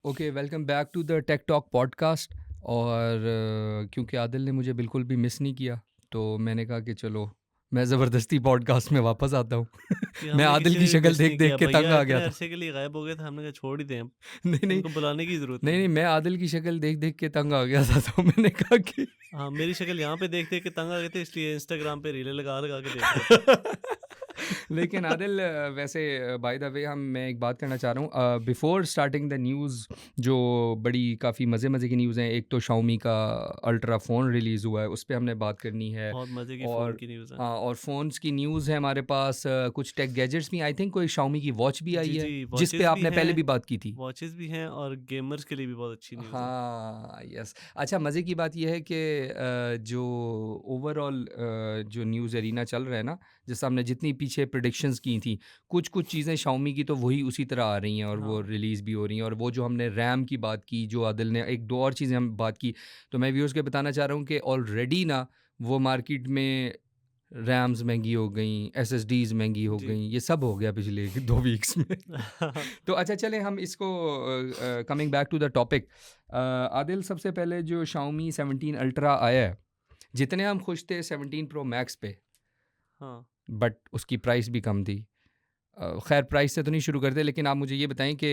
Okay, welcome back to the tech talk podcast. और क्योंकि आदिल ने मुझे बिल्कुल भी मिस नहीं किया, तो मैंने कहा कि चलो मैं ज़बरदस्ती पॉडकास्ट में वापस आता हूँ। कि मैं हमें आदिल किसी की ने भी शक्ल मिस देख नहीं देख किया के तंग भैया, आ गया इतने था। अरसे के लिए गायब हो गए थे, हमने कहा छोड़ ही दें अब, नहीं नहीं इनको बुलाने की जरूरत नहीं नहीं नहीं, है। मैं आदिल की शक्ल देख देख के तंग आ गया था, तो मैंने कहा कि हाँ, मेरी शक्ल यहाँ पे देख देख के तंग आ गए थे, इसलिए इंस्टाग्राम पे रीलें लगा लगा के देख रहे थे। लेकिन आदिल, वैसे बाय द वे मैं एक बात करना चाह रहा हूँ बिफोर स्टार्टिंग द न्यूज़, जो बड़ी काफ़ी मज़े की न्यूज़ हैं। एक तो शाओमी का अल्ट्रा फ़ोन रिलीज़ हुआ है, उस पे हमने बात करनी है। बहुत मजे की फोन और की न्यूज़ है। हाँ, और फ़ोन्स की न्यूज़ है हमारे पास। कुछ टेक गैजेट्स भी, आई थिंक कोई शाओमी की वॉच भी आई जी है, जी, जिस पे वॉचेस भी आपने पहले हैं, भी बात की थी। वॉचेस भी हैं और गेमर्स के लिए भी बहुत अच्छी न्यूज़ है। हाँ, यस। अच्छा, मज़े की बात यह है कि जो ओवरऑल जो न्यूज़ एरीना चल रहा है ना, जैसे हमने जितनी पीछे प्रेडिक्शंस की थी, कुछ चीज़ें शाओमी की तो वही उसी तरह आ रही हैं और वो हाँ रिलीज़ भी हो रही हैं। और वो जो हमने रैम की बात की, जो आदिल ने एक दो और चीज़ें हम बात की, तो मैं व्यूअर्स को बताना चाह रहा हूँ कि ऑलरेडी ना वो मार्केट में रैम्स महंगी हो गई, एसएसडीज़ महंगी हो जी। गई, ये सब हो गया पिछले 2 वीक्स में। तो अच्छा, चलें हम इसको coming back to the topic. Adil, सबसे पहले जो Xiaomi 17 अल्ट्रा आया है, जितने हम खुश थे 17 प्रो मैक्स पे, हाँ, बट उसकी प्राइस भी कम थी। खैर, प्राइस से तो नहीं शुरू करते, लेकिन आप मुझे ये बताएं कि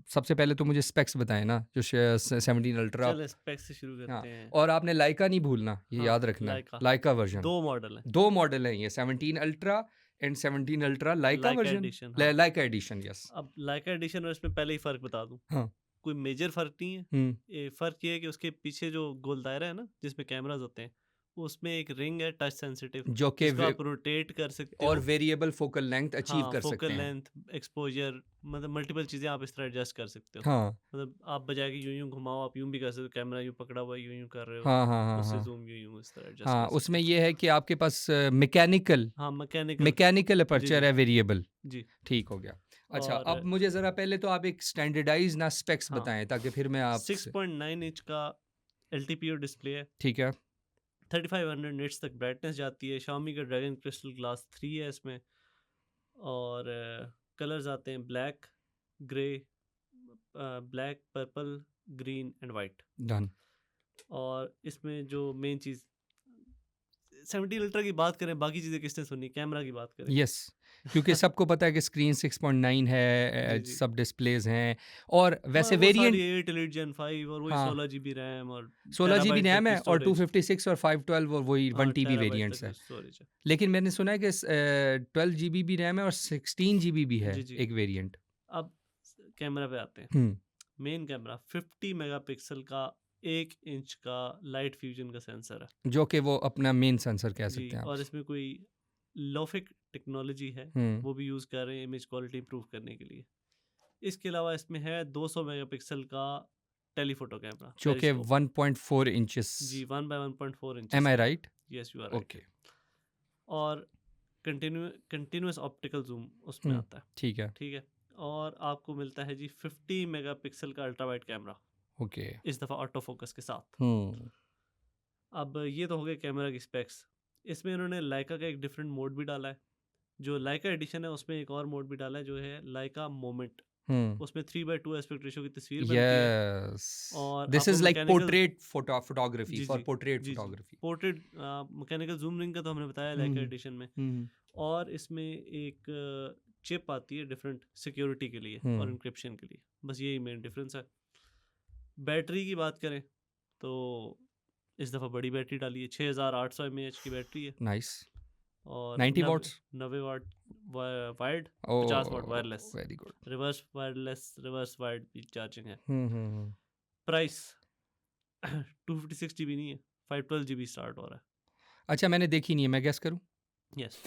सबसे पहले तो मुझे स्पेक्स बताएं ना, जो 17 अल्ट्रा। चल स्पेक्स से शुरू हाँ, करते हैं। और आपने लाइका नहीं भूलना, ये हाँ, याद रखना है, लाइका लाइका वर्जन। 2 मॉडल है। 2 मॉडल हैं ये, 17 ultra and 17 ultra Leica Leica version. Edition, हाँ। Leica edition, yes. अब लाइका एडिशन और इसमें पहले ही फ़र्क बता दूँ। हाँ। कोई मेजर फ़र्क नहीं है। हुँ। फ़र्क ये है कि उसके पीछे जो गोल दायरा है ना, जिसमें कैमराज़ होते हैं, उसमें एक रिंग है टच सेंसिटिव, जो कि जिसको आप रोटेट कर सकते और हो। वेरिएबल फोकल लेंथ अचीव हाँ, कर फ़ोकल सकते हैं। लेंथ, एक्सपोज़र, मतलब मल्टीपल चीज़ें आप इस तरह एडजस्ट कर सकते हो। हाँ। मतलब आप बजाय कि यूँ-यूँ घुमाओ, आप यूँ भी कर सकते हो, कैमरा यूँ पकड़ा हुआ है, यूँ-यूँ कर रहे हो, हाँ, हाँ, हाँ, उससे हाँ। ज़ूम यूँ-यूँ इस तरह एडजस्ट हाँ, कर सकते उसमें हो। ये है कि आपके पास मैकेनिकल हाँ, मैकेनिकल। मैकेनिकल जी, अपर्चर जी। है, वेरिएबल। जी, ठीक हो गया। अच्छा, अब और मुझे ज़रा पहले तो आप एक स्टैंडर्डाइज़ ना स्पेक्स हाँ, बताएँ, ताकि फिर मैं आपसे। 6.9 इंच का एलटीपीओ डिस्प्ले है। ठीक है। 3500 निट्स तक ब्राइटनेस जाती है। Xiaomi का ड्रैगन क्रिस्टल ग्लास 3 है इसमें। और कलर्स आते हैं black, grey, black, purple, green and white. Done. और इसमें जो मेन चीज़, 17 अल्ट्रा की बात करें, बाकी चीज़ें किसने सुनी, कैमरा की बात करें। यस, क्योंकि सबको पता है कि स्क्रीन 6.9 है, जी, जी। सब डिस्प्लेज़ हैं। और हाँ, वैसे वो सारी वेरिएंट, 8 एलीट जेन 5 और वही हाँ, 16 जीबी रैम और 16 जीबी टेराबाइट तक रैम की है और स्टोरेज। 256 और 512 और वही हाँ, 1 टीबी टेराबाइट तक वेरिएंट्स की है। स्टोरेज है। लेकिन मैंने सुना है कि 12 जीबी भी रैम है और 16 जीबी भी है जी, जी। एक वेरिएंट। अब कैमरा पे आते हैं। हुँ। मेन कैमरा 50 मेगापिक्सल का 1 इंच का लाइट फ्यूजन का सेंसर है। जो कि वो अपना मेन सेंसर कह जी, सकते हैं आप और उसको। इसमें कोई लोफिक टेक्नोलॉजी है, हुँ। वो भी यूज़ कर रहे हैं इमेज क्वालिटी इंप्रूव करने के लिए। इसके अलावा इसमें है 200 मेगापिक्सल का टेलीफोटो कैमरा, जो कि पेरिस्कोप। 1.4 इंचेस। जी, 1 बाय 1.4 एम इंचेस आई की है। Right? Yes, you are right. Okay. और कंटिन्यूअस ऑप्टिकल जूम उसमें हुँ, आता है। ठीक है। ठीक है। और आपको मिलता है जी 50 मेगापिक्सल का अल्ट्रा वाइड कैमरा, ओके। इस दफ़ा ऑटो फोकस के साथ। हुँ। अब ये तो हो गए कैमरा की स्पेक्स। इसमें इन्होंने लाइका का एक डिफरेंट मोड भी डाला है। जो लाइका एडिशन है उसमें एक और मोड भी डाला है, जो है लाइका मोमेंट। हुँ। उसमें 3:2 एस्पेक्ट रेशियो की तस्वीर बनती है। यस। और दिस आपको is like mechanical, portrait photography, जी फॉर जी, पोर्ट्रेट जी जी, photography. Portrait mechanical zoom ring का तो हमने बताया हुँ, लाइका हुँ। एडिशन में। हुँ, और इसमें एक चिप आती है डिफरेंट सिक्योरिटी के लिए और हुँ। इंक्रिप्शन के लिए। बस यही मेन डिफरेंस है। बैटरी की बात करें तो इस दफ़ा बड़ी बैटरी डाली है, 6800 mAh की बैटरी है। नाइस। और 90 नब्बे watts? 90 watt wired, 50 watt oh! Wireless. Very good. Reverse wireless, reverse wired भी चार्जिंग है। हुँ, हुँ, हुँ। प्राइस 256 GB नहीं है, 512 GB स्टार्ट हो रहा अच्छा, मैंने देखी नहीं है, मैं गेस करूँ? है। यस,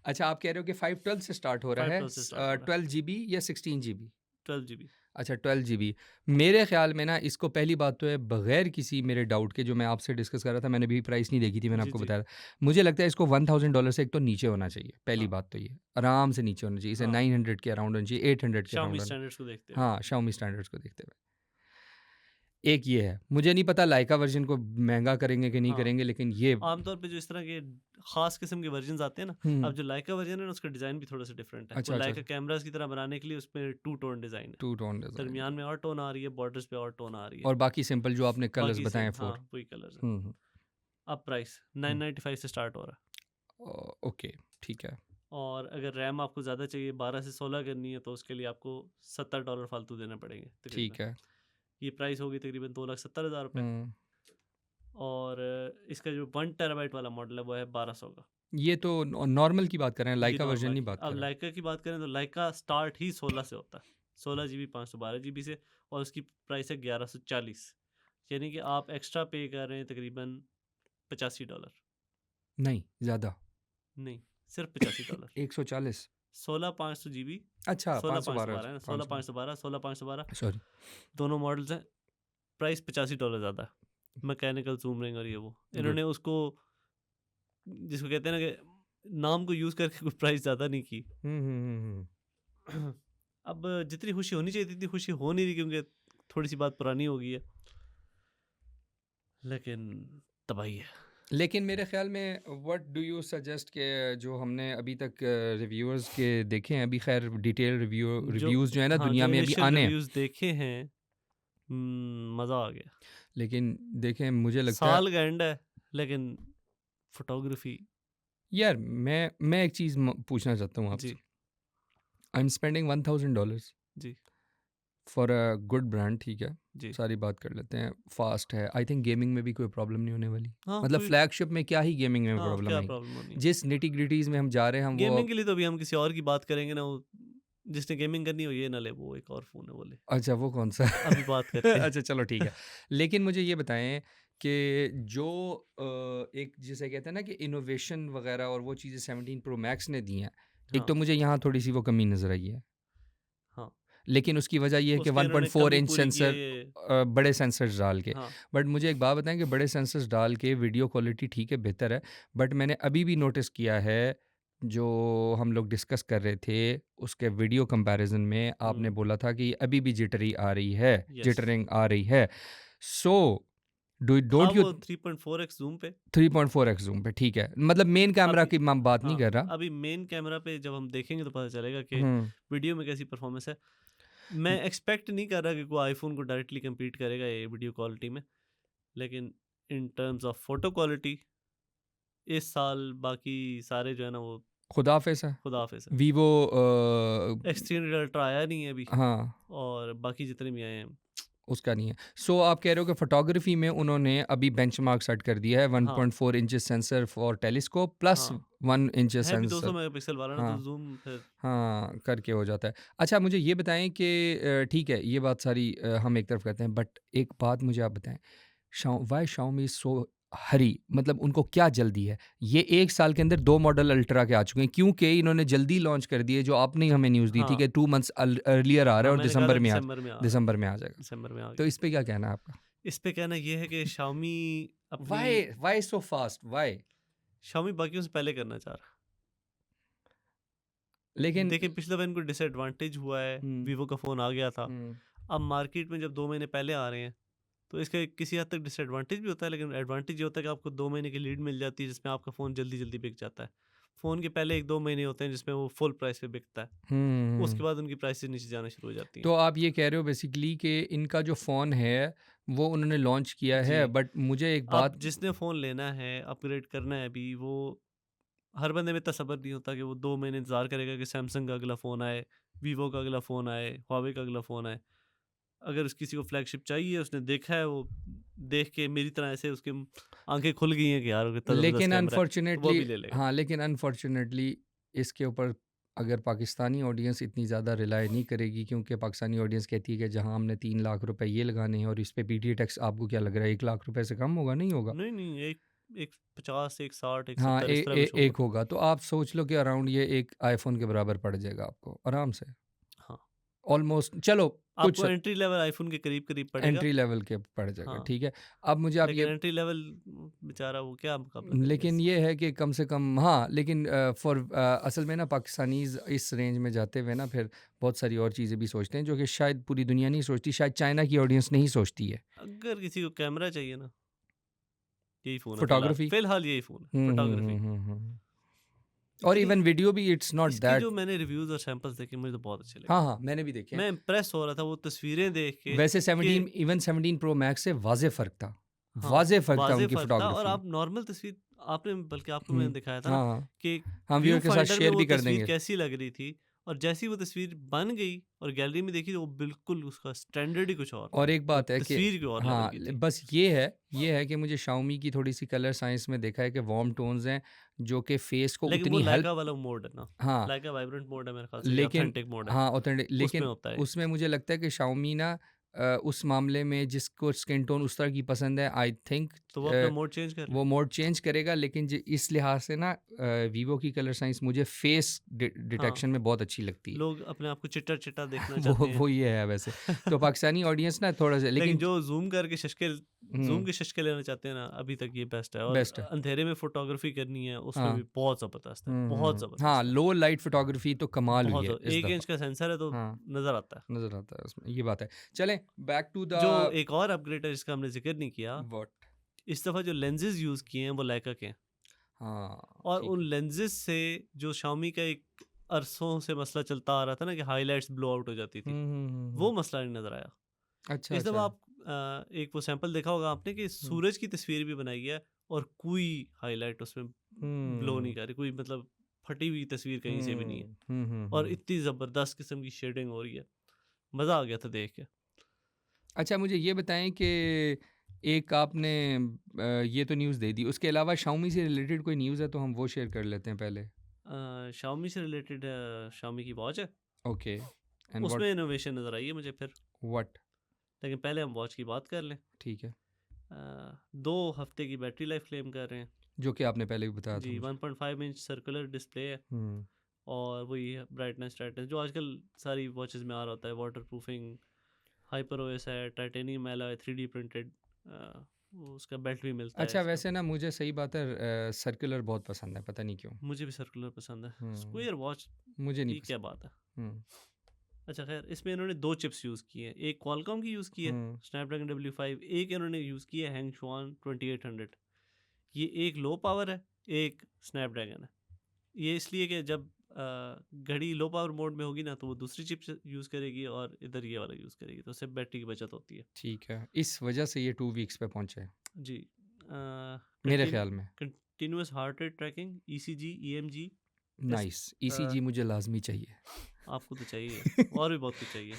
अच्छा, आप कह रहे हो कि 512 से स्टार्ट हो रहा है, 512 से स्टार्ट हो रहा 12 जीबी या 16 जीबी? है, 12 GB। अच्छा, 12 जीबी। मेरे ख़्याल में ना, इसको पहली बात तो है, बग़ैर किसी मेरे डाउट के, जो मैं आपसे डिस्कस कर रहा था, मैंने भी प्राइस नहीं देखी थी, मैंने जी आपको जी, बताया था। मुझे लगता है इसको $1000 से एक तो नीचे होना चाहिए, पहली हाँ बात तो ये। आराम से नीचे होना चाहिए, इसे हाँ, 900 के अराउंड होना चाहिए, 800 के Xiaomi अराउंड होना। स्टैंडर्ड्स को देखते हुए। हाँ, Xiaomi स्टैंडर्ड्स को देखते हुए। एक ये है, मुझे नहीं पता लाइका वर्जन को महंगा करेंगे कि नहीं हाँ करेंगे, लेकिन ये आमतौर पे जो इस तरह के खास किस्म के वर्जन आते हैं ना, हम्म, अब जो लाइका वर्जन है ना उसका डिज़ाइन भी थोड़ा सा डिफरेंट है। वो अच्छा अच्छा लाइका कैमरास की तरह बनाने के लिए उसमें टू टोन डिज़ाइन है, टू टोन डिजाइन दरमियान में और टोन आ रही है, बॉर्डर्स पे और टोन आ रही है, और बाकी सिंपल जो आपने कलर्स बाकी बताए सेम हाँ 4। वही कलर्स है। हम्म अब प्राइस 995 से स्टार्ट हो रहा है, ओके ठीक है। और अगर रैम आपको ज़्यादा चाहिए 12 से 16 करनी है तो उसके लिए आपको $70 फालतू देने पड़ेंगे ठीक तकरीबन। है। ये प्राइस होगी तकरीबन 2,70,000 रुपये, हम्म, और इसका जो 1 टेराबाइट वाला मॉडल है वो है 1200 का। ये तो नॉर्मल की बात कर रहे हैं, ये लाइका वर्जन नॉर्मल नहीं की। बात अब कर रहे हैं। लाइका की बात करें तो लाइका स्टार्ट ही 16 से होता है, 16 GB 512 GB से, और उसकी प्राइस है 1140, यानी कि आप एक्स्ट्रा पे कर रहे हैं तकरीबन $85। नहीं ज़्यादा, नहीं, सिर्फ $85। 140। 16 500 GB, अच्छा 16 512 512 है ना, 16 512 512 16 512 सॉरी। दोनों मॉडल्स हैं। प्राइस $85 ज़्यादा है, मैकेनिकल जूम रिंग और ये वो गुड। इन्होंने उसको, जिसको कहते हैं ना कि नाम को यूज़ करके कुछ प्राइस ज़्यादा नहीं की। अब जितनी खुशी होनी चाहिए जितनी खुशी हो नहीं रही, क्योंकि थोड़ी सी बात पुरानी हो गई है, लेकिन तबाही है। लेकिन मेरे ख्याल में व्हाट डू यू सजेस्ट के जो हमने अभी तक रिव्यूअर्स के देखे हैं, अभी खैर डिटेल जो रिव्यूज़ जो है ना हाँ, दुनिया जो में अभी इनिशियल आने हैं, रिव्यूज़ देखे हैं, मज़ा आ गया। लेकिन देखें मुझे लगता है साल का एंड है, लेकिन फोटोग्राफी। यार मैं एक चीज़ पूछना चाहता हूँ आपसे। जी आई एम स्पेंडिंग $1,000 जी फॉर अ गुड ब्रांड, ठीक है, जी। सारी बात कर लेते हैं, फास्ट है, आई थिंक गेमिंग में भी कोई प्रॉब्लम नहीं होने वाली, हाँ मतलब कोई, फ्लैगशिप में क्या ही गेमिंग में हाँ प्रॉब्लम क्या आएगी। प्रॉब्लम होनी है। जिस निटी ग्रिटीज़ में हम जा रहे हैं हम वो गेमिंग के लिए तो अभी हम किसी और की बात करेंगे ना, वो जिसने गेमिंग करनी हो ये ना ले, वो एक और फ़ोन है वो ले, अच्छा वो कौन सा अभी बात करते हैं। अच्छा चलो ठीक है। लेकिन मुझे ये बताएं कि जो एक जिसे कहते हैं ना कि इनोवेशन वगैरह और वो चीज़ें 17 प्रो मैक्स ने दी हैं, एक हाँ तो मुझे यहाँ थोड़ी सी वो कमी नज़र आई है, हाँ, लेकिन उसकी वजह ये है कि उसके इन्होंने 1.4 कमी इंच पूरी की है सेंसर, ये। बड़े सेंसर्स डाल के। हाँ बट मुझे एक बात बताएं कि बड़े सेंसर्स डाल के वीडियो क्वालिटी ठीक है बेहतर है, बट मैंने अभी भी नोटिस किया है जो हम लोग डिस्कस कर रहे थे उसके वीडियो कंपैरिजन में आपने बोला था कि अभी भी जिटरी आ रही है, यस, जिटरिंग आ रही है। सो था डोंट यू वो 3.4x जूम पे। 3.4x जूम पे ठीक है, मतलब मेन कैमरा अभी की मैं बात नहीं हाँ, कर रहा। अभी मेन कैमरा पे जब हम देखेंगे तो पता चलेगा कि हम्म वीडियो में कैसी परफॉर्मेंस है। मैं एक्सपेक्ट नहीं कर रहा कि कोई आईफोन को डायरेक्टली compete करेगा ये वीडियो क्वालिटी में, लेकिन in terms of photo quality इस साल बाकी सारे जो है ना वो खुदा हाफिज है। खुदा हाफिज है। वीवो एक्सटीरियर अल्ट्रा आया नहीं है अभी, हाँ और बाकी जितने भी आए हैं। उसका नहीं है। सो आप कह रहे हो कि फोटोग्राफी में उन्होंने अभी बेंचमार्क सेट कर दिया है, हाँ 1.4 inches sensor for telescope plus हाँ, 1 इंचेस है भी 200 सेंसर। मेगापिक्सल वाला ना, तो हाँ जूम फिर हाँ करके हो जाता है। अच्छा मुझे ये बताएं कि ठीक है ये बात सारी हम एक तरफ करते हैं, बट एक बात मुझे आप बताएं, वाई शाओमी सो हरी, मतलब उनको क्या जल्दी है? ये एक साल के अंदर 2 मॉडल अल्ट्रा के आ चुके हैं, क्योंकि इन्होंने जल्दी लॉन्च कर दिए, जो आपने ही हमें न्यूज़ दी थी हाँ कि 2 मंथ्स अर्लियर आ रहा हाँ, है और मैंने कहा था दिसंबर में आ दिसंबर में आ रहा है, जाएगा। दिसंबर में आ तो गया। इस पे क्या कहना है आपका? इस पे कहना ये है कि अपनी why so fast why? Xiaomi बाकियों से पहले करना चाह रहा है। लेकिन देखिए पिछले बार इनको डिसएडवांटेज हुआ है, हम्म वीवो का फ़ोन आ गया था। हम्म अब मार्केट में जब 2 महीने पहले आ रहे हैं तो इसका एक किसी हद तक डिसएडवांटेज भी होता है, लेकिन एडवांटेज ये होता है कि आपको 2 महीने की लीड मिल जाती है, जिसमें आपका फ़ोन जल्दी जल्दी बिक जाता है। फ़ोन के पहले 1-2 महीने होते हैं जिसमें वो फुल प्राइस पे बिकता है, उसके बाद उनकी प्राइसेस नीचे जाना शुरू हो जाती हैं। तो आप ये कह रहे हो बेसिकली कि इनका जो फ़ोन है वो उन्होंने लॉन्च किया जी, है, बट मुझे एक अब बात जिसने फ़ोन लेना है, अपग्रेड करना है अभी, वो हर बंदे में इतना सब्र नहीं होता कि वो 2 महीने इंतज़ार करेगा कि सैमसंग का अगला फ़ोन आए, वीवो का अगला फ़ोन आए, हुआवे का अगला फ़ोन आए। अगर उस किसी को फ्लैगशिप चाहिए, उसने देखा है, वो देख के मेरी तरह ऐसे उसकी आँखें खुल गई हैं कि यार कितना ज़बरदस्त लेकिन कैमरा है, तो वो अनफॉर्चुनेटली भी ले लेगा। हाँ, लेकिन अनफॉर्चुनेटली इसके ऊपर अगर पाकिस्तानी ऑडियंस इतनी ज़्यादा रिलाई नहीं करेगी, क्योंकि पाकिस्तानी ऑडियंस कहती है कि जहाँ हमने 3 लाख रुपए ये लगाने हैं और इस पे पीटी टैक्स आपको क्या लग रहा है 1 लाख रुपए से कम होगा? नहीं होगा। नहीं, नहीं, एक एक 50, एक 60, एक हाँ 70 इस तरह कुछ होगा। एक होगा, तो आप सोच लो कि अराउंड ये एक आईफ़ोन के बराबर पड़ जाएगा आपको आराम से। हाँ, ऑलमोस्ट चलो कुछ आपको एंट्री लेवल आईफोन के करीब करीब पड़ेगा, एंट्री लेवल के पड़ जाएगा, हाँ। ठीक है। अब मुझे आप लेकिन ये एंट्री लेवल बेचारा वो क्या मुकाबला करेगा लेकिन इससे। ये है कि कम से कम हाँ, लेकिन असल में ना पाकिस्तानीज़ इस रेंज में जाते हुए ना फिर बहुत सारी और चीज़ें भी सोचते हैं जो कि शायद पूरी दुनिया नहीं सोचती, शायद चाइना की ऑडियंस नहीं सोचती है। अगर किसी को कैमरा चाहिए ना, यही फ़ोन है फ़ोटोग्राफ़ी फिलहाल यही फ़ोन है, फोटोग्राफी। और लेकिन इवन वीडियो भी इट्स नॉट इसके दैट। जो मैंने रिव्यूज़ और सैंपल्स देखे मुझे तो बहुत अच्छे लगे। हाँ, हाँ, मैंने भी देखे हैं। मैं इम्प्रेस हो रहा था वो तस्वीरें देख के वैसे कि 17 इवन 17 प्रो मैक्स से वाज़ेह फ़र्क था। हाँ, वाज़ेह फ़र्क था वाज़ेह उनकी फ़र्क था। और फ़ोटोग्राफ़ी में। आप नॉर्मल तस्वीर आपने बल्कि आपको हुँ, मैंने दिखाया था ना हाँ, हाँ। कि हम व्यू व्यूअर के साथ फाइंडर में शेयर वो भी कर तस्वीर देंगे। कैसी लग रही थी, और जैसी वो तस्वीर बन गई और गैलरी में देखी तो वो बिल्कुल उसका स्टैंडर्ड ही कुछ और था। और एक वो बात है कि तस्वीर भी और लेवल हाँ, की थी। बस ये है कि मुझे शाओमी की थोड़ी-सी कलर साइंस में देखा है कि वार्म टोन्स हैं, जो कि फ़ेस को लेकिन वो उतनी हेल्प लाइका वाला मोड है ना, हाँ, लाइका वाइब्रेंट मोड है मेरे ख्याल से, या लेकिन ऑथेंटिक मोड है, हाँ, ऑथेंटिक उसमें लेकिन होता है ये। उसमें मुझे लगता है कि शाओमी ना उस मामले में जिसको स्किन टोन उस तरह की पसंद है, आई थिंक तो वो अपना मोड चेंज कर ले। वो मोड चेंज करेगा। लेकिन इस लिहाज से ना वीवो की कलर साइंस मुझे फेस हाँ, डिटेक्शन में बहुत अच्छी लगती है। लोग अपने आप को चिट्टा-चिट्टा देखना चाहते हैं। वो ये है वैसे। तो पाकिस्तानी ऑडियंस ना थोड़ा सा लेकिन लेकिन जो ज़ूम करके ज़ूम हुँ, के शशके लेना चाहते हैं ना, अभी तक ये बेस्ट है। और बेस्ट है। अंधेरे में फ़ोटोग्राफ़ी करनी है, उसमें हाँ। भी बहुत ज़बरदस्त है, हुँ, हुँ, बहुत हुँ। हाँ, ज़बरदस्त है। लो लाइट फ़ोटोग्राफ़ी तो कमाल हुई बहुत है इस 1 दफ़ा। इंच का सेंसर है तो हाँ, नज़र आता है। नज़र आता है उसमें, ये बात है। चलें बैक टू जो द एक और अपग्रेड है जिसका हमने ज़िक्र नहीं किया, व्हाट इस दफ़ा जो लेंसेज़ यूज़ किए हैं वो लाइका के हैं। हाँ, और ठीक उन है। लेंसेज़ से जो शाओमी का एक अरसों से मसला चलता आ रहा था ना कि हाइलाइट्स ब्लो आउट हो जाती थी, हुँ, हुँ, हुँ, वो हुँ। मसला नहीं नज़र आया। अच्छा, इस दफ़ा अच्छा। आप एक वो सैंपल देखा होगा आपने कि हुँ, सूरज की तस्वीर भी बनाई है और कोई हाइलाइट उसमें ब्लो नहीं हुँ, कर रही, कोई मतलब फटी हुई तस्वीर कहीं से भी नहीं है। हुँ, हुँ, हुँ, और हुँ। इतनी ज़बरदस्त किस्म की शेडिंग हो रही है, मज़ा आ गया था देख के। अच्छा मुझे ये बताएँ कि एक आपने ये तो न्यूज़ दे दी, उसके अलावा शाओमी से रिलेटेड कोई न्यूज़ है तो हम वो शेयर कर लेते हैं पहले। शाओमी से रिलेटेड शाओमी की वॉच है, ओके एंड उसमें इनोवेशन नज़र आई है मुझे फिर। व्हाट लेकिन पहले हम वॉच की बात कर लें। ठीक है, 2 हफ्ते की बैटरी लाइफ क्लेम कर रहे हैं जो कि आपने पहले भी बताया था जी। मुझे। 1.5 इंच सर्कुलर डिस्प्ले है, हुँ, और वही है ब्राइटनेस टाइटनेस जो आजकल सारी वॉचेस में आ रहा होता है, वाटर प्रूफिंग, हाइपर ओएस है, टाइटेनियम एलॉय 3D प्रिंटेड, उसका बेल्ट भी मिलता है अच्छा इसका। वैसे ना मुझे सही बात है सर्कुलर बहुत पसंद है, पता नहीं क्यों? मुझे भी सर्कुलर पसंद है, हुँ, स्क्वायर वॉच मुझे नहीं की क्या पसंद। बात है। हुँ, अच्छा खैर, इसमें इन्होंने 2 चिप्स यूज़ की हैं, एक क्वालकॉम की यूज़ की है हुँ, स्नैपड्रैगन W5, एक इन्होंने यूज़ की है हैंगशुआन 2800। ये एक लो पावर है, एक स्नैपड्रैगन है। ये इसलिए कि जब घड़ी लो पावर मोड में होगी ना तो वो दूसरी चिप यूज़ करेगी और इधर ये वाला यूज़ करेगी, तो उससे बैटरी की बचत होती है। ठीक है। इस वजह से ये 2 वीक्स पे पहुँचे, जी। मेरे ख़्याल में। Continuous heart rate tracking, ECG, EMG test. Nice, ECG मुझे लाज़मी चाहिए। आपको तो चाहिए, और भी बहुत कुछ चाहिए।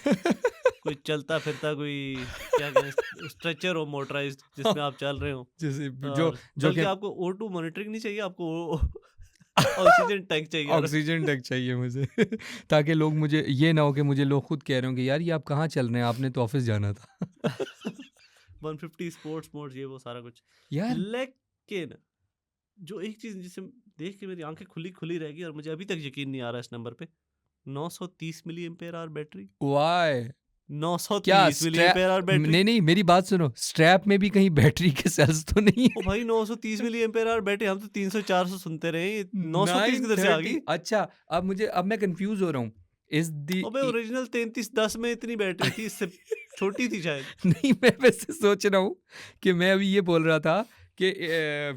कोई चलता फिरता कोई क्या कहें स्ट्रेचर हो मोटराइज्ड जिसमें आप चल रहे हो। जैसे जो और जो बल्कि कि आपको O2 मॉनिटरिंग नहीं चाहिए, आपको ऑक्सीजन टैंक चाहिए और ऑक्सीजन टैंक चाहिए मुझे ताकि लोग मुझे ये ना हो कि मुझे लोग खुद कह रहे हो कि यार ये आप कहाँ चल रहे हैं, आपने तो ऑफिस जाना था। 150 स्पोर्ट्स मोड, ये वो सारा कुछ। यार लेकिन जो एक चीज़ जिसे देख के मेरी आंखें खुली खुली रह गई और मुझे अभी तक यकीन नहीं आ रहा इस नंबर पे, 930 milli ampere hour battery. Why क्या 930 milli strap ampere hour battery. नहीं नहीं मेरी बात सुनो, स्ट्रैप में भी कहीं बैटरी के सेल्स तो नहीं ओ है? भाई 930 मिली एम्पेयर आवर बैटरी, हम तो 300 400 सुनते रहे, 930 किधर से आ 930 गई। अच्छा अब मैं कंफ्यूज हो रहा हूँ। इज दी अबे ओरिजिनल 3310 में इतनी बैटरी थी, इससे छोटी थी शायद। नहीं मैं वैसे सोच रहा हूँ कि मैं अभी ये बोल रहा था कि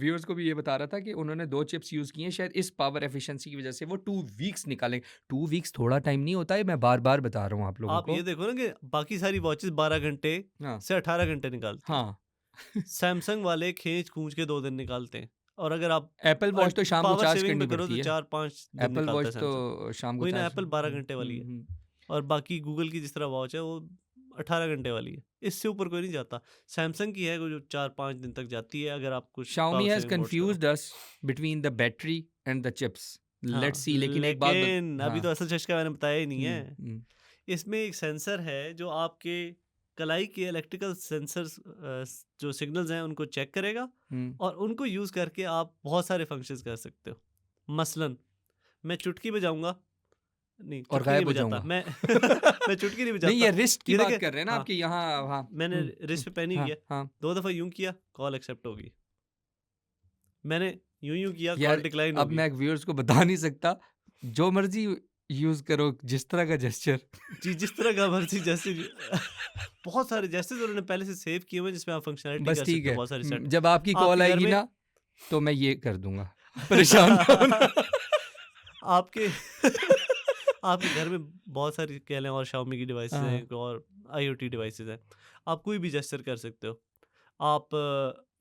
व्यूअर्स को भी ये बता रहा था कि उन्होंने 2 चिप्स यूज़ किए हैं शायद इस पावर एफिशिएंसी की वजह से वो 2 वीक्स निकालेंगे। 2 वीक्स थोड़ा टाइम नहीं होता है, मैं बार-बार बता रहा हूँ आप लोगों आप को। ये देखो ना कि बाकी सारी वॉचेस 12 घंटे हाँ, से 18 घंटे निकालती हैं। हाँ। सैमसंग वाले खींच खूंच के 2 दिन निकालते हैं, और अगर आप एप्पल वॉच तो शाम को पावर चार्ज सेविंग करनी पे करो तो पड़ती है। 4-5 दिन एप्पल निकालता है वॉच सैमसंग। तो शाम को वही ना, चार्ज एप्पल 12 घंटे वाली है, हुँ। और बाकी गूगल की जिस तरह वॉच है वो 18 घंटे वाली है, इससे ऊपर कोई नहीं जाता। सैमसंग की है वो जो 4-5 दिन तक जाती है अगर आप कुछ Xiaomi power has saving modes करो। confused us between the battery and the chips. Let's हाँ, see लेकिन एक बात लेकिन अभी हाँ। तो असल चस्का मैंने बताया ही नहीं हुँ, है। हुँ, इसमें एक सेंसर है जो आपके कलाई के इलेक्ट्रिकल सेंसर्स जो सिग्नल्स हैं उनको चेक करेगा, हुँ। और उनको यूज़ करके आप बहुत सारे फंक्शंस कर सकते हो। मसलन मैं चुटकी बजाऊँगा नहीं, और चुटकी नहीं गायब हो बजाता जाऊंगा। मैं। मैं चुटकी नहीं नहीं, ये बजाता। रिस्ट की ये बात देखे, कर रहे हैं ना हाँ, आपकी यहाँ। हाँ, मैंने रिस्ट पे पेन ही हाँ किया, हाँ 2 दफ़ा यूँ किया, कॉल एक्सेप्ट हो गई। मैंने यूँ किया, यार, कॉल डिक्लाइन हो अब गई। मैं व्यूअर्स को बता नहीं सकता, जो मर्जी यूज करो, जिस तरह का जेस्चर। जी, जिस तरह का मर्ज़ी जैसे बहुत सारे जेस्चर्स उन्होंने पहले से सेव किए हुए हैं, जिसमें आप फंक्शनैलिटी बस कर ठीक सकते हो है, बहुत सारी सेट। जब आपकी कॉल आपके घर आएगी में ना तो मैं ये कर दूंगा, परेशान ना होना। आपके आपके घर में बहुत सारी कह लें और Xiaomi की डिवाइसेज़ हाँ, हैं और IoT डिवाइसेज़ हैं। आप कोई भी जेस्चर कर सकते हो। आप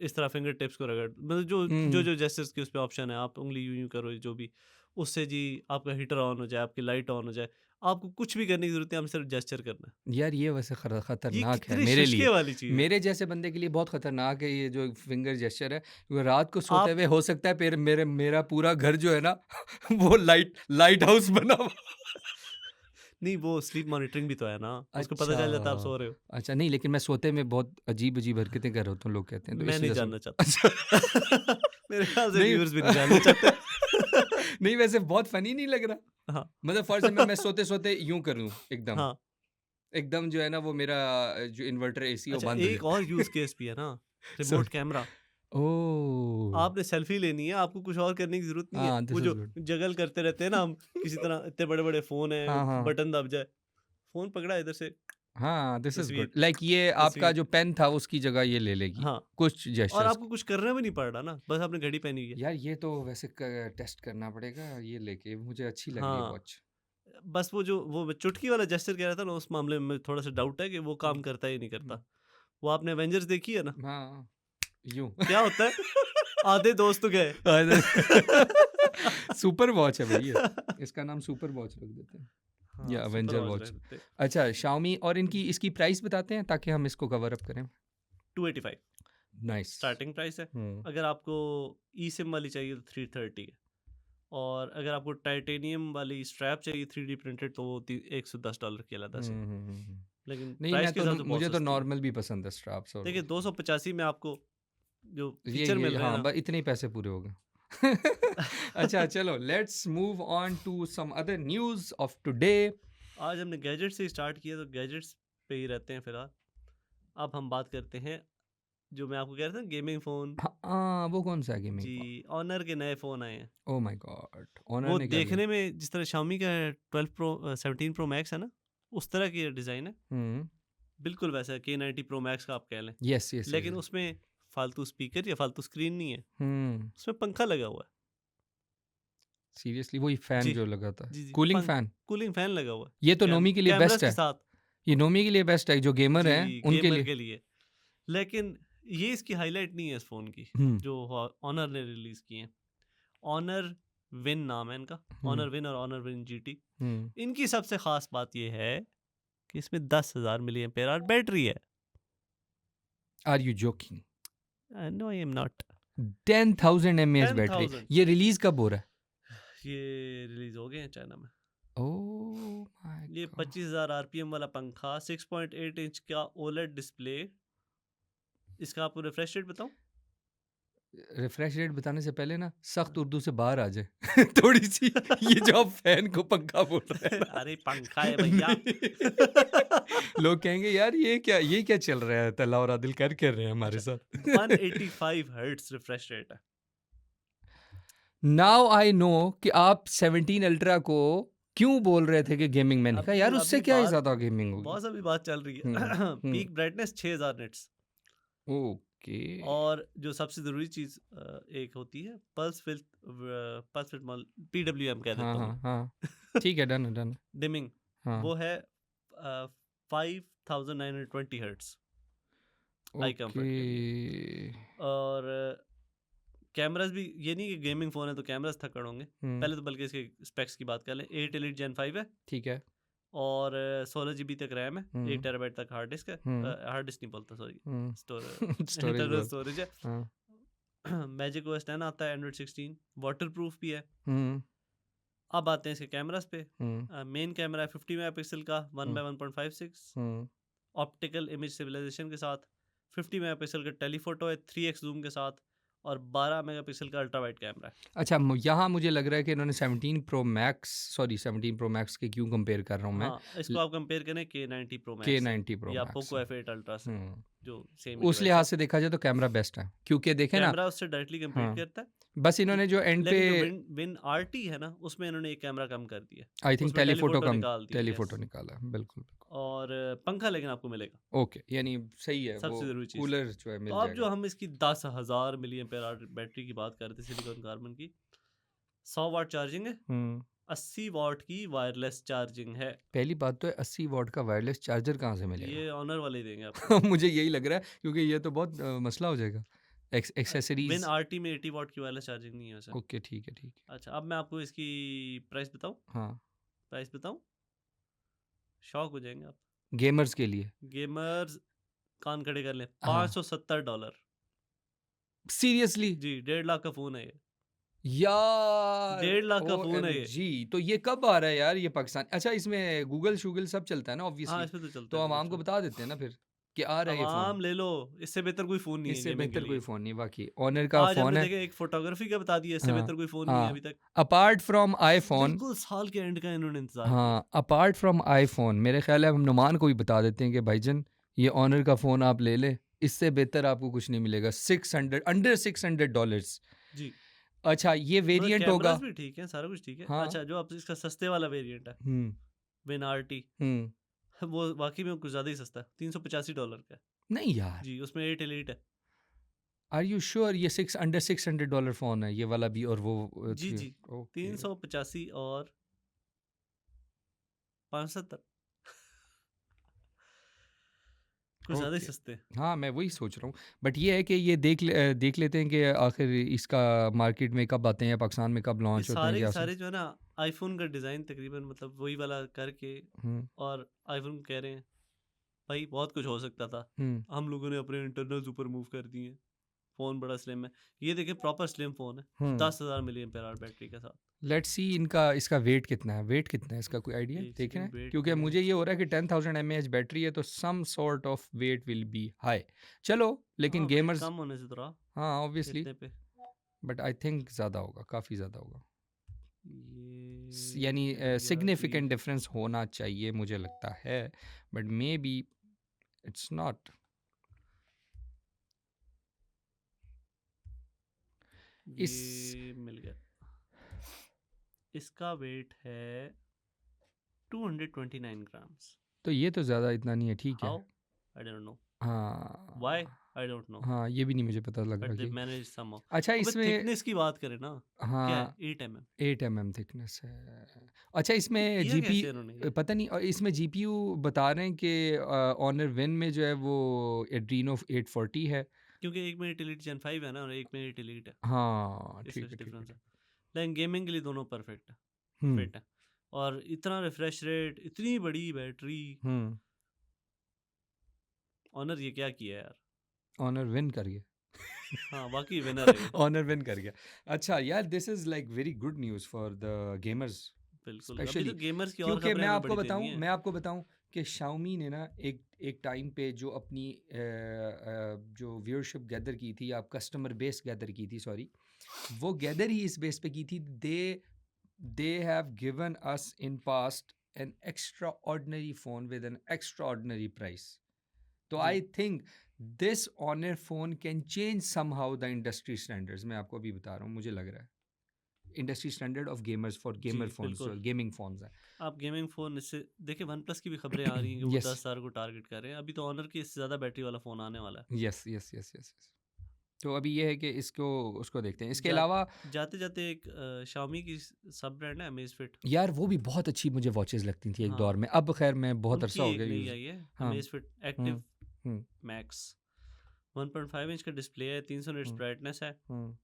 इस तरह फिंगर टिप्स को रगड़ मतलब जो जेस्चर्स के उसपे ऑप्शन है, आप उँगली यूँ-यूँ करो जो भी, उससे जी आपका हीटर ऑन हो जाए, आपकी लाइट ऑन हो जाए। आपको कुछ भी करने की ज़रूरत नहीं है, आपने सिर्फ जेस्चर करना है। यार ये वैसे ये खतरनाक है कितनी मेरे शशके लिए, वाली चीज़ है। मेरे जैसे बंदे के लिए बहुत खतरनाक है ये जो फिंगर जेस्चर है, क्योंकि रात को सोते आप हुए हो सकता है फिर मेरा पूरा घर जो है ना वो लाइट हाउस बना हुआ। नहीं, वो स्लीप मॉनिटरिंग भी तो है ना, उसको पता अच्छा, चल जाता है आप सो रहे हो। अच्छा, नहीं लेकिन मैं सोते में बहुत अजीब हरकतें कर रहा होता हूँ, लोग कहते हैं, तो मैं इस नहीं वजह से जानना अच्छा। चाहता। मेरे ख्याल से नहीं व्यूअर्स भी नहीं जानना चाहते। नहीं, वैसे बहुत फनी नहीं लग रहा? हाँ, मतलब फॉर एग्जाम्पल मैं सोते-सोते यूँ कर लूँ एकदम, हाँ। एकदम जो है ना वो मेरा जो इन्वर्टर एसी है वो अच्छा, बंद हो एक और जाए। यूज़ केस भी है ना, सो रिमोट कैमरा। ओह! आपने सेल्फी लेनी है, आपको कुछ और करने की ज़रूरत नहीं है। हाँ, वो दिस इज़ जो गुड। जगल करते रहते हैं ना हम, किसी तरह इतने बड़े-बड़े फ़ोन हैं, हाँ, हाँ। बटन दब जाए। फ़ोन पकड़ा इधर से हाँ, दिस इज़ गुड। तस्वीर, लाइक ये आपका तस्वीर। जो पेन था उसकी जगह ये ले लेगी, हाँ, कुछ और जेस्चर्स। आपको कुछ करना भी नहीं पड़ रहा ना, बस आपने घड़ी पहनी हुई है। यार ये तो वैसे टेस्ट करना पड़ेगा ये लेके, मुझे अच्छी लग रही है हाँ, वॉच। बस वो मैं चुटकी वाला जेस्चर कह रहा था ना, उस मामले में थोड़ा-सा डाउट है कि वो हुँ, काम करता है या नहीं हुँ। करता। वो आपने एवेंजर्स देखी है ना? हाँ, यूँ। क्या होता है? आधे दोस्त गए। सुपर वॉच है भई ये, इसका नाम सुपर वॉच रख देते हैं, या हाँ, सुपर अवेंजर वॉच रख वॉच। देते हैं। अच्छा, शाओमी और इनकी इसकी प्राइस बताते हैं ताकि हम इसको कवर अप करें? 285 नाइस। स्टार्टिंग प्राइस है। हुँ। अगर आपको ई सिम वाली चाहिए तो 330 है, और अगर आपको टाइटेनियम वाली स्ट्रैप चाहिए 3D प्रिंटेड तो वो $110 की अलग से। हुँ। लेकिन नहीं, प्राइस मैं के तो हिसाब से बहुत मुझे तो सस्ती है। नॉर्मल भी पसंद है स्ट्रैप्स और देखिए वो। 285 में आपको जो फीचर ये मिल रहे हैं हाँ, ना। इतने ही पैसे पूरे हो गए। अच्छा, चलो let's move on to some other news of today. आज हमने गैजेट से स्टार्ट किया, तो गैजेट्स पे ही रहते हैं फिलहाल। अब हम बात करते हैं, जो मैं आपको कह रहा था गेमिंग फ़ोन। हाँ, वो कौन सा है गेमिंग जी, फ़ोन? ऑनर के नए फ़ोन आए हैं। Oh my God! ऑनर वो ने क्या किया? देखने में जिस तरह Xiaomi का 17 प्रो मैक्स है ना, उस तरह की डिज़ाइन है। हुँ। बिल्कुल वैसा है, K90 प्रो मैक्स का आप कह लें। Yes, yes, yes. लेकिन उसमें फालतू स्पीकर या फालतू स्क्रीन नहीं है, हुँ। उसमें पंखा लगा हुआ है। सीरियसली वही फैन जी, जो लगा था, जी, जी। Cooling fan? कूलिंग फ़ैन लगा हुआ है। ये तो नोमी के लिए कैमरास बेस्ट के है। साथ। ये नोमी के लिए बेस्ट है, जो गेमर हैं जी, उनके गेमर लिए। के लिए। लेकिन ये इसकी हाइलाइट नहीं है इस फ़ोन की, हुँ, जो ऑनर ने रिलीज़ की है। ऑनर विन नाम है इनका, हुँ, ऑनर विन और ऑनर विन जीटी। हुँ। इनकी सबसे ख़ास बात ये है कि इसमें 10,000 मिली एम्पेयर आवर बैटरी है। Are you joking? No I am not. 10,000 mAh battery, 10,000 ये रिलीज़ कब हो रहा है? ये रिलीज़ हो गए हैं चाइना में। ओह माय ये गॉड! 25,000 आरपीएम वाला पंखा, 6.8 इंच का ओलेड डिस्प्ले। इसका आपको रिफ्रेश रेट बताऊँ? रिफ्रेश रेट बताने से पहले ना सख्त हाँ। उर्दू से बाहर आ जाए। थोड़ी-सी, ये जो आप फैन को पंखा बोल रहे हैं ना। अरे पंखा है भैया। नहीं। लोग कहेंगे यार ये क्या चल रहा है, तल्ला और आदिल कर रहे हैं हमारे अच्छा, साथ। 185 हर्ट्ज रिफ्रेश रेट है। नाउ आई नो कि आप 17 अल्ट्रा को क्यों बोल रहे थे कि गेमिंग, मैंने कहा अभी यार उससे अभी क्या ही बात ज़्यादा गेमिंग होगी। बॉस अभी बात चल रही हुँ, है। हुँ, पीक ब्राइटनेस 6000 निट्स। ओके। और जो सबसे ज़रूरी चीज़ एक होती है पल्स विड्थ PWM कह हाँ, देता हूँ हाँ, हाँ। मैं। ठीक है, डन है, डन है। डिमिंग, हाँ, वो है 5920 हर्ट्ज आई ओके। कंफर्ट के लिए। और कैमरास भी, ये नहीं कि गेमिंग फ़ोन है तो कैमरास थक्कड़ होंगे। हुँ, पहले तो बल्कि इसके स्पेक्स की बात कर लें। 8 एलीट जेन 5 है, ठीक है। और 16 जीबी तक रैम है, 1 हुँ, टेराबाइट तक हार्ड डिस्क है। हुँ, हार्ड डिस्क नहीं बोलता, सॉरी, हुँ। स्टोर स्टोरेज इंटरनल बोल। स्टोरेज है। हाँ, मैजिक OS 10 आता है, एंड्रॉइड 16, वाटर प्रूफ भी है। हुँ, अब आते हैं इसके कैमरास पे। हुँ, मेन कैमरा है 50 मेगापिक्सल का, 1 हुँ, बाय 1.56 हुँ, ऑप्टिकल इमेज स्टेबलाइजेशन के साथ। 50 मेगापिक्सल का टेलीफोटो है 3x जूम के साथ। और 12 मेगापिक्सल का अल्ट्रा वाइड कैमरा है। अच्छा, यहाँ मुझे लग रहा है कि इन्होंने 17 प्रो मैक्स के क्यों कंपेयर कर रहा हूँ मैं, हाँ, इसको आप कंपेयर करें K90 Pro Max से K90 प्रो या मैक्स Poco F8 Ultra से, हम्म जो सेम ही उस डिवाइस लिहाज है। से देखा जाए तो कैमरा बेस्ट है, क्योंकि देखें ना, कैमरा उससे डायरेक्टली कंपीट हाँ, करता है, बस इन्होंने जो एंड पे लेकिन जो विन RT है ना, उसमें इन्होंने एक कैमरा कम कर दिया, आई थिंक उसमें टेलीफोटो टेलीफोटो निकाल दिया। टेलीफोटो निकाला है, बिल्कुल और पंखा लेकिन आपको मिलेगा, ओके, यानी सही है, वो सबसे ज़रूरी चीज़। कूलर जो है तो मिल अब जो जाएगा। हम इसकी 10,000 मिली एम्पेयर आवर बैटरी की बात कर रहे थे, सिलिकॉन कार्बन की, 100 वाट चार्जिंग है, 80 वाट की वायरलेस चार्जिंग है। पहली बात तो है 80 वॉट का वायरलेस चार्जर कहाँ से मिलेगा? ये ऑनर वाले ही देंगे आपको। मुझे यही लग रहा है, क्योंकि ये तो बहुत मसला हो जाएगा विन एक्सेसरीज। RT में 80 वाट की वायरलेस चार्जिंग नहीं है वैसे। ओके, ठीक है, ठीक है। अच्छा, अब मैं आपको इसकी प्राइस बताऊं? हाँ, प्राइस बताऊं, शॉक हो जाएंगे आप। गेमर्स के लिए गेमर्स कान खड़े कर लें, हाँ, $570। सीरियसली जी, 1.5 लाख का फोन है ये, यार, 1.5 लाख का फोन है ये। OMG, तो ये कब आ रहा है यार ये पाकिस्तान? अच्छा, इसमें गूगल शूगल सब चलता है ना हाँ, ऑब्वियसली, इसमें तो चलता तो है आवाम को गूगल। बता देते हैं ना फिर कि आ रहा है ये आवाम फ़ोन। ले लो, इससे बेहतर कोई फोन नहीं है इससे गेमिंग के बेहतर कोई लिए। फ़ोन नहीं, बाकी ऑनर का आज फ़ोन हमने है। देखे एक फोटोग्राफी का बता दिया, इससे हाँ, बेहतर कोई फोन नहीं है हाँ, अभी तक। अपार्ट फ्रॉम आईफोन, बिल्कुल साल के एंड का इन्होंने इंतजार किया। हाँ, अपार्ट फ्रॉम आईफोन मेरे ख्याल है हम नुमान को भी बता देते हैं कि भाईजान ये ऑनर का फ़ोन आप ले लें, इससे बेहतर आपको कुछ नहीं मिलेगा। अंडर $600। जी, अच्छा, ये मतलब वेरिएंट होगा। कैमरास भी ठीक है, सारा कुछ ठीक है। हाँ, अच्छा, जो आप इसका सस्ते वाला वेरिएंट है, हम्म विन RT, हम्म वो वाकई में कुछ ज़्यादा ही सस्ता है, $385 का है। नहीं यार, जी, उसमें 8 एलीट है। आर यू श्योर ये अंडर $600 फ़ोन है ये वाला भी, और वो जी थ्री? जी, ओके, 385 और 570, कुछ ज़्यादा ही ओके, सस्ते हैं। हाँ मैं वही सोच रहा हूँ, बट ये है कि ये देख लेते हैं कि आखिर इसका मार्केट में कब आते हैं या पाकिस्तान में कब ये लॉन्च होते हैं सारे के या सारे जो है ना, आईफोन का डिज़ाइन तकरीबन मतलब वही वाला करके, हम्म और आईफोन कह रहे हैं भाई बहुत कुछ हो सकता था, हम्म हम लोगों ने अपने इंटरनल्स ऊपर मूव कर दिए, फ़ोन बड़ा स्लिम है। ये देखिए प्रॉपर स्लिम फ़ोन है, हम्म 10,000 मिली एम्पेयर आवर बैटरी के साथ। लेट्स सी इनका इसका वेट कितना है, वेट कितना है इसका, कोई आइडिया एक देखें ना? सेकंड वेट क्योंकि करें। मुझे ये हो रहा है कि 10,000 mAh बैटरी है तो some sort of weight will be high. चलो, लेकिन हाँ, वेट गेमर्स, कम होने से तो रहा हाँ ऑब्वियसली, इतने पे। बट आई थिंक ज़्यादा होगा, काफ़ी ज़्यादा होगा, ये यानी मिलेगा अभी। सिग्निफिकेंट डिफरेंस होना चाहिए मुझे लगता है, but may be it's not. इस ये मिल गया, इसका वेट है 229 ग्राम्स। तो ये तो ज़्यादा इतना नहीं है, ठीक है। हाउ, आई डोंट नो हाँ व्हाई, आई डोंट नो, हाँ, ये भी नहीं मुझे पता लग बट रहा दे कि मैनेज समहाउ। अच्छा अबे इसमें, थिकनेस की बात करें ना, क्या है, हाँ 8 mm। 8 mm थिकनेस है। अच्छा, अबे इसमें किया जीपी कैसे इन्होंने ये? पता नहीं, और इसमें जीपीयू बता रहे हैं कि ऑनर विन में जो है वो एड्रीनो 840 है। क्योंकि एक में 8 एलीट Gen 5 है ना, और एक में 8 एलीट है, हाँ, इसका ठीक है, ठीक है, डिफरेंस है। ठीक लेकिन गेमिंग के लिए दोनों परफेक्ट है, है। फिट है। और इतना रिफ्रेश रेट, इतनी बड़ी बैटरी, हम्म ऑनर ये क्या किया यार। ऑनर विन कर गया। हाँ, वाकई विनर है ये। ऑनर विन कर गया। अच्छा यार, this is like very good news for the gamers बिल्कुल, अभी तो स्पेशली, गेमर्स की और क्योंकि खबरें हमें बड़ी देनी है। मैं आपको बताऊं कि Xiaomi ने ना एक एक टाइम पे जो अपनी जो व्यूअरशिप गैदर की थी, आप कस्टमर बेस गैदर की थी, सॉरी, वो गैदर ही इस बेस पे की थी। They have given us in past an extraordinary phone with an extraordinary price. तो जी, I think this Honor phone can change somehow the industry standards. मैं आपको अभी बता रहा हूँ, मुझे लग रहा है industry standard of gamers, for जी, गेमर फोन्स, बिल्कुल। जो गेमिंग फोन्स हैं। आप गेमिंग फ़ोन इससे देखिए, वन प्लस की भी खबरें आ रही हैं कि वो यस 10,000 को टारगेट कर रहे हैं। अभी तो ऑनर की इससे ज़्यादा बैटरी वाला फ़ोन आने वाला है। Yes yes yes yes yes तो अभी ये है कि इसको उसको देखते हैं, इसके जा अलावा जाते जाते एक Xiaomi की सब ब्रांड है Amazfit। यार वो भी बहुत अच्छी मुझे वॉचेस लगती थी एक हाँ, दौर में, अब खैर मैं बहुत उनकी अरसा हो एक गया नई यूज़। आई है हाँ, Amazfit हम्म एक्टिव हम्म मैक्स। 1.5 इंच का डिस्प्ले है, 300 निट्स हम्म ब्राइटनेस है, हम्म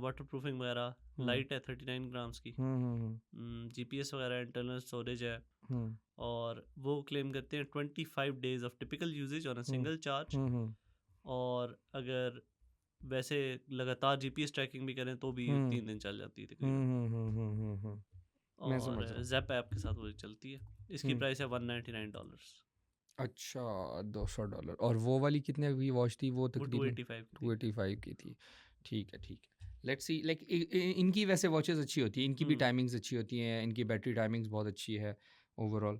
वाटर प्रूफिंग वगैरह, हम्म लाइट है 39 ग्राम्स की, हम्म GPS वगैरह, इंटरनल स्टोरेज है। हम्म और वो क्लेम करते हैं 25 days of typical usage on a hmm single charge. हम्म और अगर वैसे लगातार GPS ट्रैकिंग भी करें तो भी हम्म 3 दिन चल जाती है तकरीबन। मैं और समझ रहा हूँ। जैप ऐप के साथ वो चलती है। इसकी हम्म प्राइस है $199। अच्छा, $200। और वो वाली कितने की वॉच थी वो? वो तकरीबन 285 की थी। 285 की थी। ठीक है, ठीक है। लेट्स सी लाइक इनकी वैसे वॉचेस अच्छी होती हैं, इनकी भी हम्म टाइमिंग्स अच्छी होती हैं, इनकी बैटरी टाइमिंग्स बहुत अच्छी है ओवरऑल।